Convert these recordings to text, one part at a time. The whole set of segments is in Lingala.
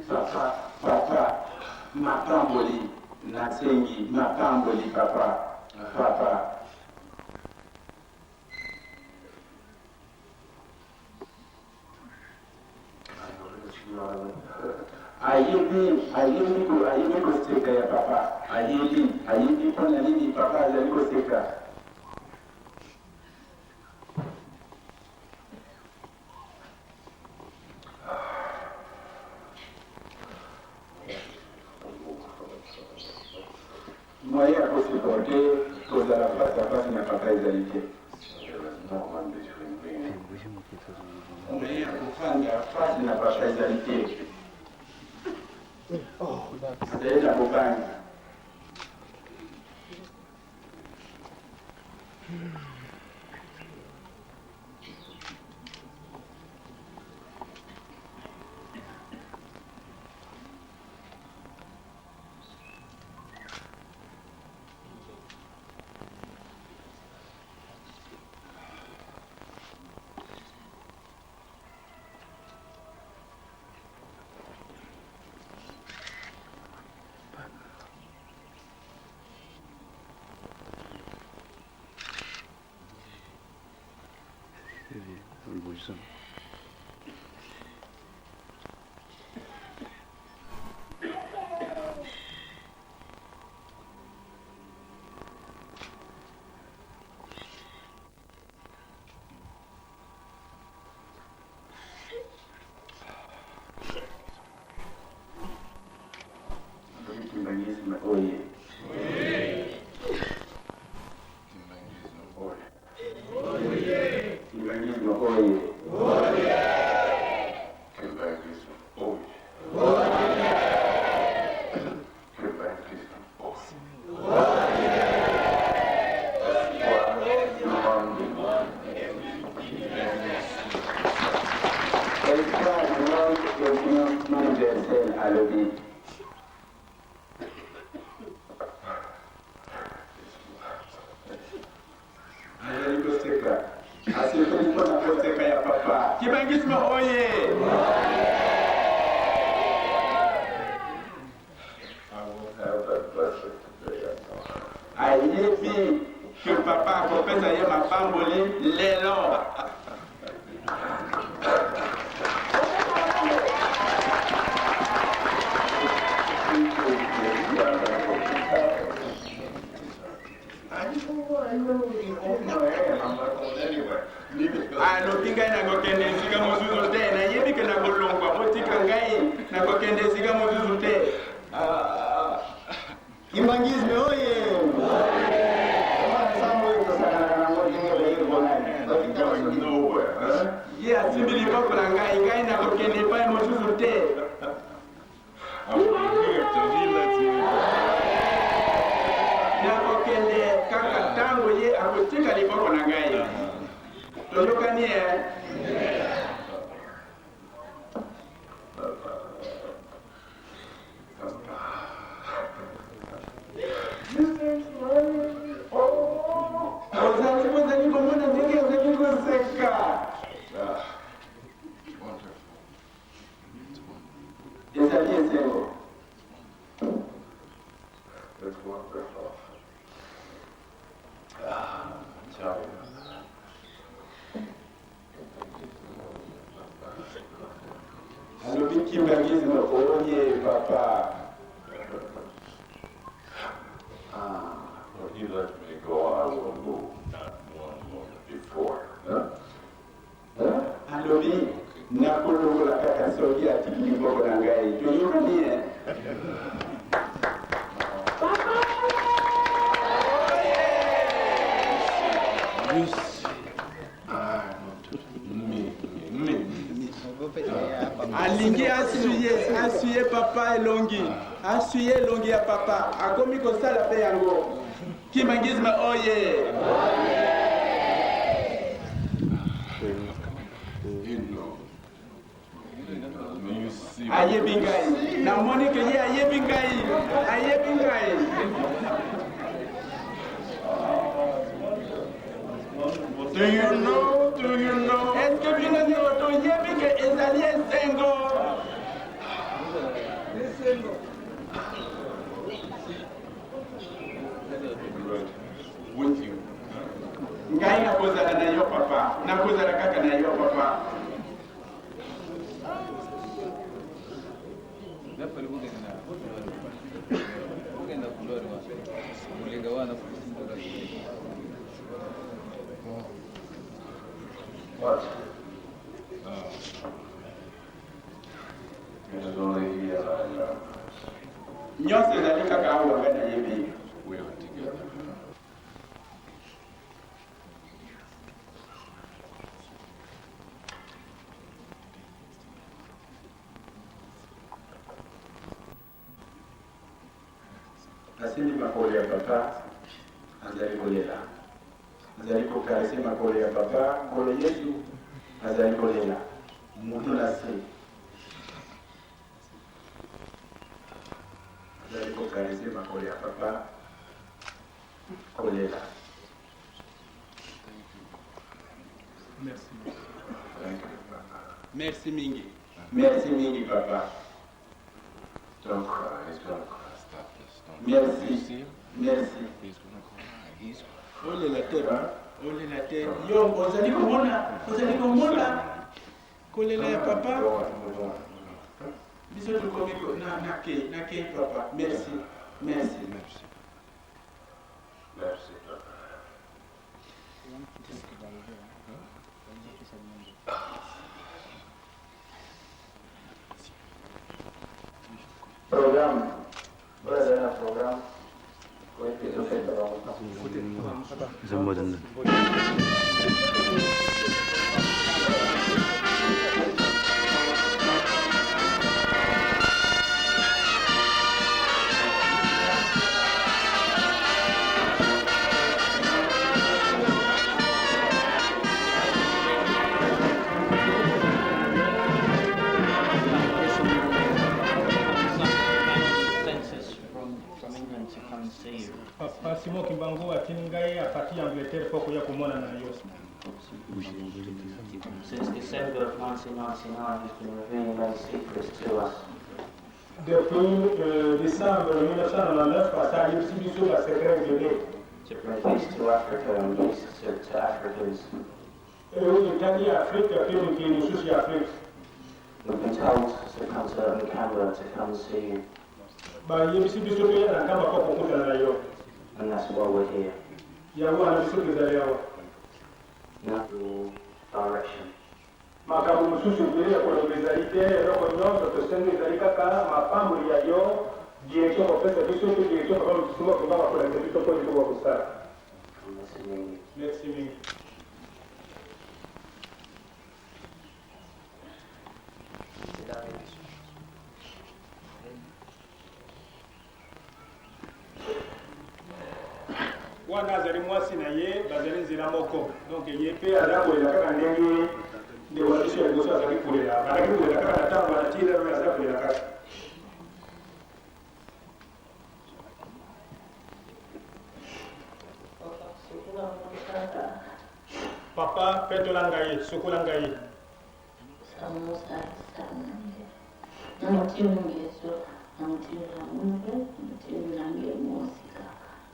Papa, ma pamboli, Nasengi, ma pamboli, papa. Ayebi kosteka ya papa. Ayebi pona nini papa azali kosteka. Moyen à supporter kozala face à face na papa ezali te. Moyen à kofanda face na papa ezali te. C'est la bobane. Ayebi que papa professeur ye ma pamboli lelo. Pinga na kokende siga mozuzu te na yebi ke na kolongwa motika ngai na kokende siga mozuzu te. Kimbangisme oye. Ye asimbili pako na ngai na kokende pa mozuzu te. Na kokende kaka tango ye akotika liboko na ngai. Tolokani papa. When you let me go, I will move, not one moment before. Alobi, nakolo la kaka sogi atiki mboko na ngai. Tuyukani alingi asuye papa elongi asuye elongi ya papa akomi kosala pe yango kimangizma oye ayebi ngai namoni ke ye ayebi ngai Do you know? Est-ce que tu ne sais pas que Ezali Sengo? nakozala kaka na yo papa. What? It is only here that I love. Nyonso ezali kaka awa nga nayebi. We are together. Asili makolo ya papa azali kolela. Azali kokarese makolo ya papa, nkolo Yesu azali kolela. Mutu na se. Azali kokarese makolo ya papa, kolela. Merci. Thank you, Papa. Merci mingi. Merci mingi papa. Don't cry. He's gonna cry. Stop this. Don't Merci. You see him? Merci. He's gonna cry. He's Olela te ba. Olela te. Yo ozali komona. Kolela ya papa. Go on, move on. Biso tukomi na ke papa. Merci. Merci. Merci. Merci, Papa. Programme. Voilà un programme. Oui, c'est tout fait. Papa Simon Kimbangu atingai apati Angleterre poko ya kumona na yo. Since December of 1999, he's been revealing many secrets to us. Depuis décembre 1999, asa yibisi biso ba secret de To bring peace to Africa and peace to Africans. Italie Afrique pili kini susi Afrique. We've been told to come to Canberra to come and see you, Ba yibisi biso to ya kama poko kutana na yo. and that's why we're here. Ya wana biso kizali yawa. Natural direction. Makabu mususu bile ya kolonizalite, roko nyonso tosende zalika ka mapambuli ya yo, direction kwa pesa biso to direction kwa mtusuma kwa kwa biso kwa biso kwa kusara. And this is me. Merci mingi. Wana azali mwasi na ye bazali nzela moko donc ye mpe aza kolela kaka ndenge ndeko na biso ya liboso azali kolela bazali kolela kaka na ntango anatile oyo aza kolela kaka papa petola ngai sukola ngai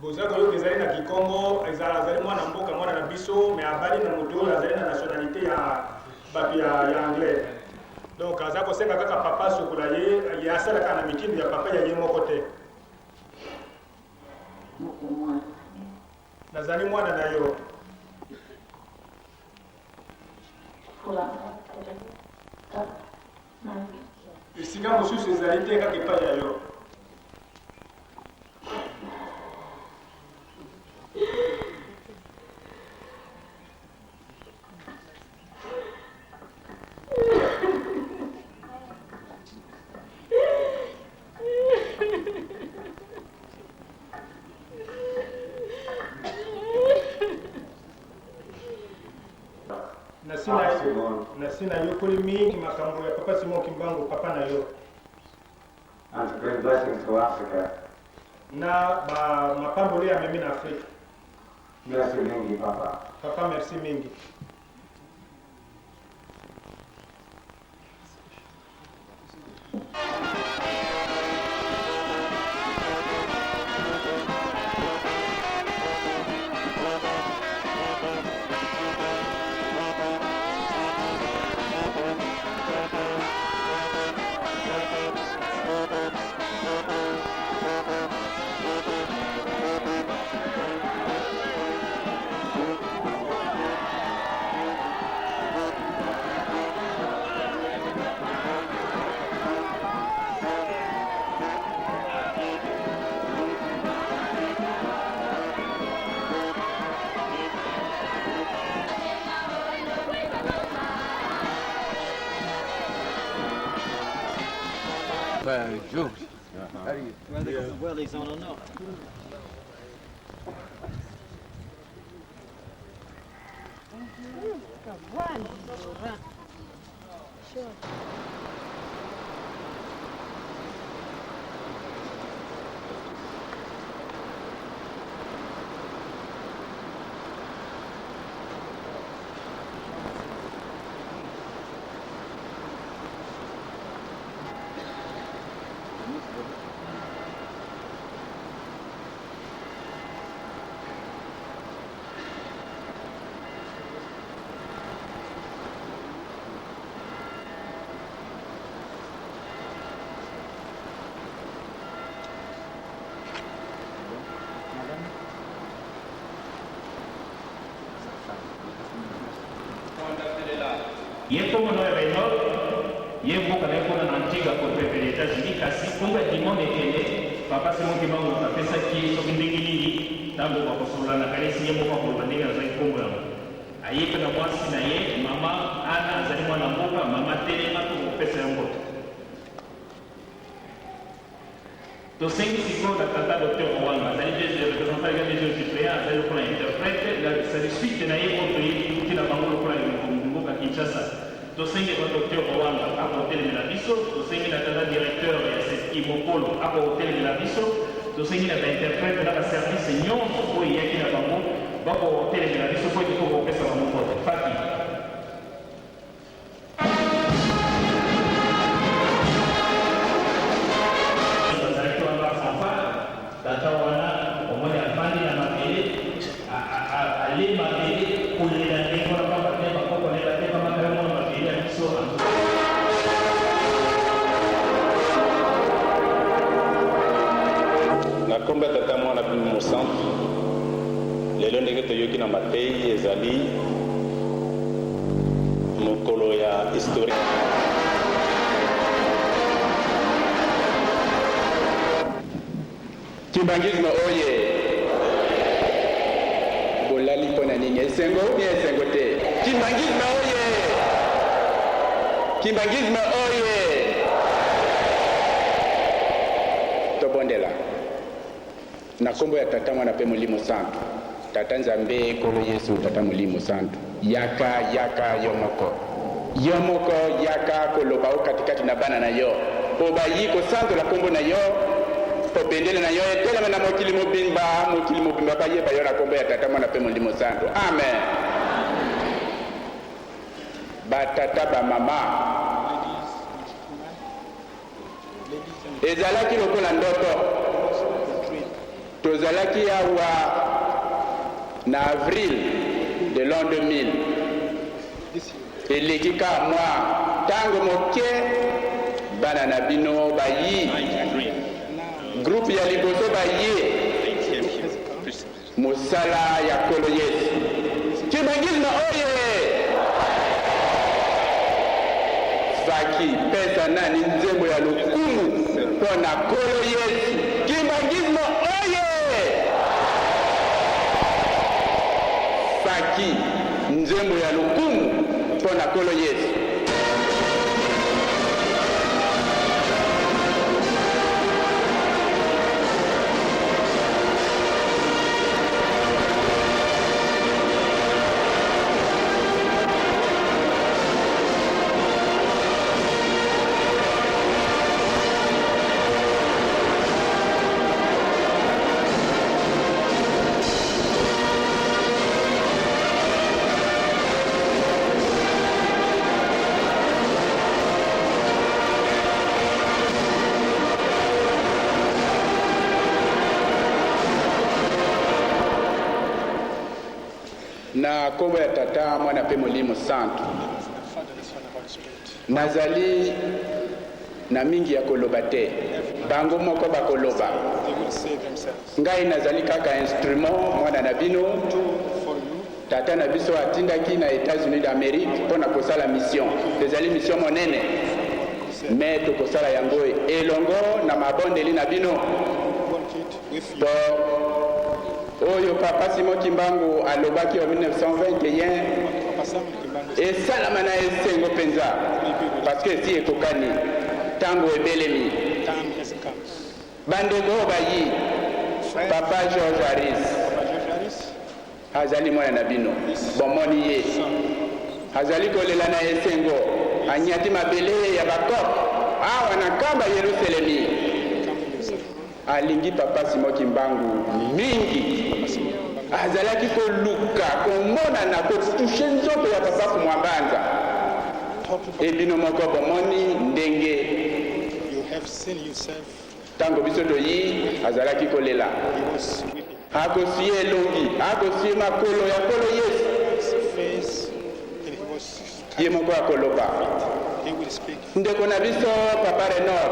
boza koyoka ezali na kikongo azali mwana mboka mwana na biso me abali na moto oyo azali na nationalité ya bato ya anglais donc aza kosenga kaka papa sukola ye asala kaka na mitindo ya papa ya ye moko te nazali mwana na yo esika mosusu ezali te kaka epai ya yo nasina yokoli mingi makambo ya papa Simon Kimbangu papa na yo and to bring blessings to Africa. na ba mapamboli ya memi na Afrika. Merci mingi, Papa. Papa, merci mingi. Well, ils en ont un. Yeko mono reno, yeko kana yeko na antiga kwa pepe les États-Unis kasi kumbe timon ekele papa se monte bango ka pesa ki so kindingi nini tango kwa kosola na kalesi yemo kwa kulubandinga na zai kumbe ayeka na mwasi na ye mama ana azali mwana mboka mama tele mato pesa yango to sengi siko na tata docteur Wanga azali des représentants des deux suppléants azali kwa interprète la suite na ye autre ye kina bango kwa mboka Kinshasa. Tosenge kwa Dr. Rwanda hapo hoteli la biso, tosenge na tanda directeur ya Seti Mokolo hapo hoteli la biso, tosenge na interprète na service nyonso ko yaki na bango bako hoteli la biso ko ko pesa wa moko fati. Directeur wa Safa, tata wana omoni afandi na mapele ale mapele kulela ndeko na papa tena kwa kulela tena makao na kombe tata mwana bino centre lelo ndenge toyoki na matei ezali mokolo ya historique Kimbangisme oye bolali mpona nini esengo ni esengo te Kimbangisme oye Kimbangisme oye tobondela na kombo ya tata mwana pe molimo santo tata nzambe kolo yesu tata molimo santo yaka yo moko yaka koloba o katikati na bana na yo po bayi kosantola kombo na yo po bendele na yo etelema na mokili mobimba bayeba yo na kombo ya tata mwana pe molimo santo amen batata bamama ezalaki lokola ndoto tozalaki awa na avril de l'an 2000 eleki ka mwa ntango moke bana na bino bayi groupe ya liboso bayi mosala ya kolo yesu Kimbangisme oye faki pesa nani nzembo ya lokumu mpona kolo yesu Kimbangisme oye faki nzembo ya lokumu mpona kolo yesu na kombo ya tata mwana pe molimo santo nazali na mingi ya koloba te bango moko bakoloba ngai nazali kaka instrument mwana na bino tata na biso atindaki na États-Unis d'Amérique mpona kosala mission ezali mission monene me tokosala yango elongo na mabondeli na bino to oyo papa Simon Kimbangu alobaki en 1921 esalama na esengo mpenza parce que si ekokani ntango ebelemi time has come. bandeko bayi papa George Harris Papa George Harris, azali mwana na bino bomoni ye azali kolela na esengo anyati mabele ya bakop awa na kamba Yerusalemi alingi papa Simoki Mbangu mingi azalaki koluka komona na kotushe nzoto ya papa kumwambanza ebino moko bomoni ndenge you have seen yourself. tango biso toyi azalaki kolela He was weeping. akosi elongi akosi makolo ya kolo Yesu His face, and he was. ye moko akoloba He will speak. ndeko na biso papa Renor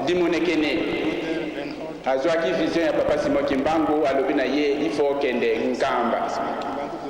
dimonekene Reinhold, azwaki vision ya papa Simoki Mbangu alobi na ye ifo okende nkamba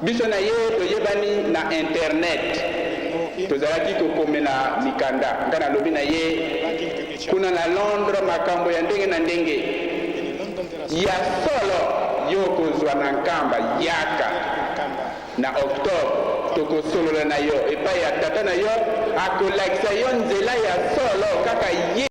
biso na ye toyebani na internet tozalaki kokomela mikanda nga nalobi na ye writing to each other. kuna na Londres makambo ya ndenge na ndenge In London, there are ya solo yo kozwa na nkamba yaka Kamba. na octobre tokosolola na yo epai ya tata na yo akolakisa yo nzela ya solo kaka ye